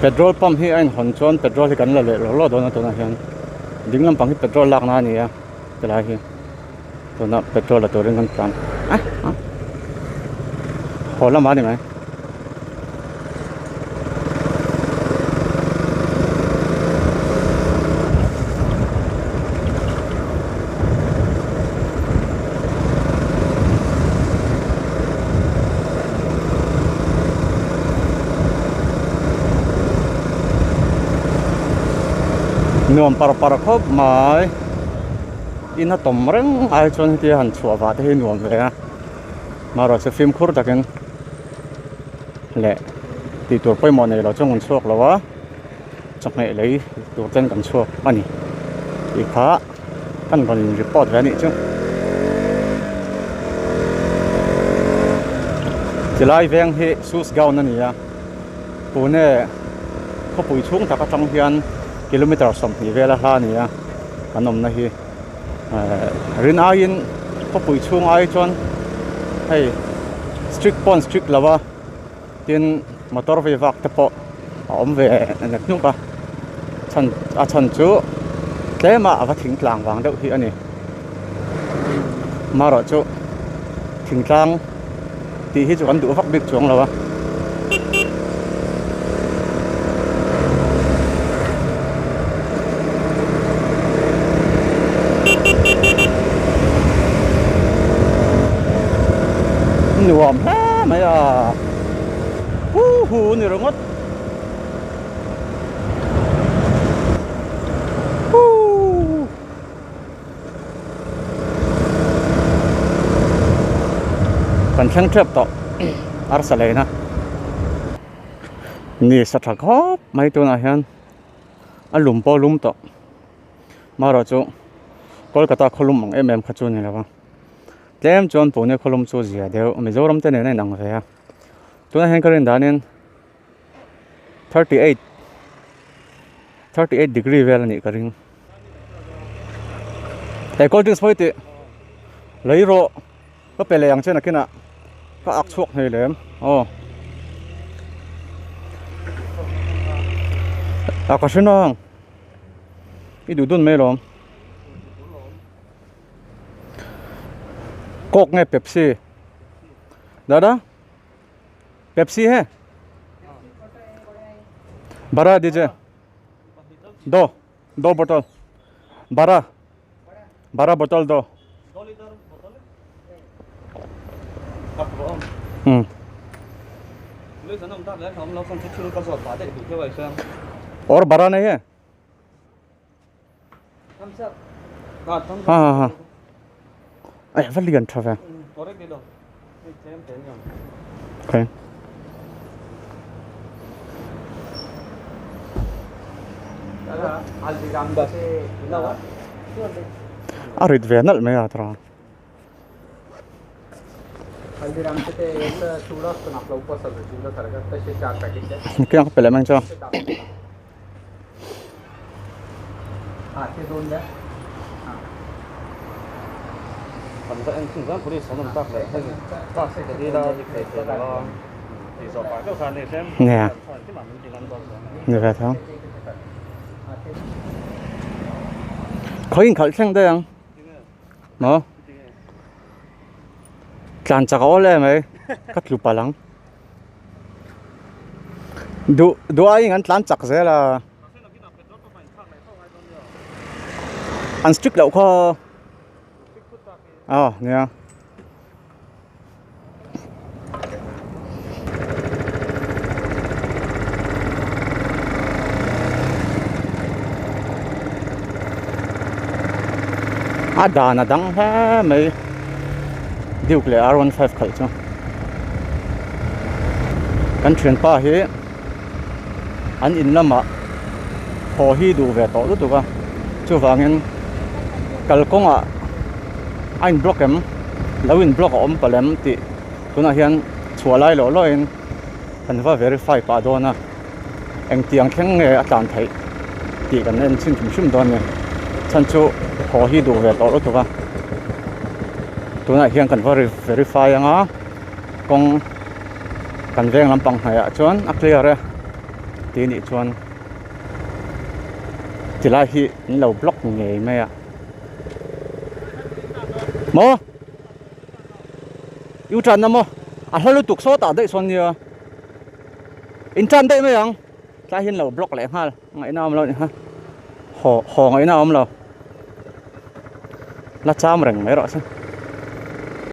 petrol pump hi ein hon chon petrol hi kan la le lo do na to na hian dinglam pang hi petrol lak na ni a tela hi to na petrol la to ring kan plan hola ma ni mai nuam par khawp mai ina tom reng ai chon ti han chua wa te nuam ve a maro se film khur takin le ti tur poi mo nei lo chong un chuak lo wa chak ngai lei tur ten kan chuak ani i kha kan ron report ve ni chu tilai veng hi sus gaun ani a Pune kho pui chung ta ka tang hian kilometer som hi vela hla ni a anom na hi rin ain kho pui chung ai chon hei strict lawa tin motor ve vak te po om ve nak nu ka chan chu tlema awa thing tlang wang deuh hi ani maro chu thing tlang ti hi chu kan du vak bik chuang lawa nuam ha mày à hu ni rongot kan thang trap to ar salai na ni sa thak hop mai to na hian alum po lum to maro chu kolkata kholum ang khachu ni lawa tlem chon Pune kholum chu zia deu Mizoram te nei nang ve a tuna hen karin danin 38 degree vel ni karing e cold drinks poi ti leiro ko pele yang chen akina ka ak chuak nei lem akashinong idudun melom Coke nghe Pepsi दादा पेप्सी है बड़ा दीजिए दो बोतल 12 बोतल दो और बड़ा नहीं है हाँ Ay, vali gan trafe. Okay. Arid venal me atra. Haldiram से ते एक चूड़ा तो ना आपला ऊपर सब चूड़ा तरगा तसे 4 पैकेट है क्या पहले मैं चो हां ते दोन द्या phần vẽ chúng ta có đi sống tác lại hay ta sẽ đi ra thì phải là thì số phải cho này xem nè như vậy thôi khởi khởi sang đây không nó tràn chạc ó lên mấy cắt lụp lắng đủ ai ngắn tràn chạc thế là ăn strict đậu kho nè đà na đắng ha mấy điều lệ R15 khởi cho anh chuyển pa hi anh in lắm mà hồ hi đủ về tổ đó tụi con chưa vàng anh cần công à anh block em lâu in block om palem ti tuna hian chua lai lo in kan va verify pa do na eng tiang theng nge atan thai ti kan en chin thum shum don ne chan chu ho hi du ve to lo tuwa tuna hian kan va verify anga kong kan veng lampang haya chuan a clear re tí nị chuan chỉ là hi lâu block nghề mày à mò yêu trần nè mò à hơi tục số tạ đấy xuân nhiều in trần đấy mấy ông ta hiên lâu block lại ha ngày nào mà ha họ ngày nào mà lâu là cha mà rừng mấy rồi sao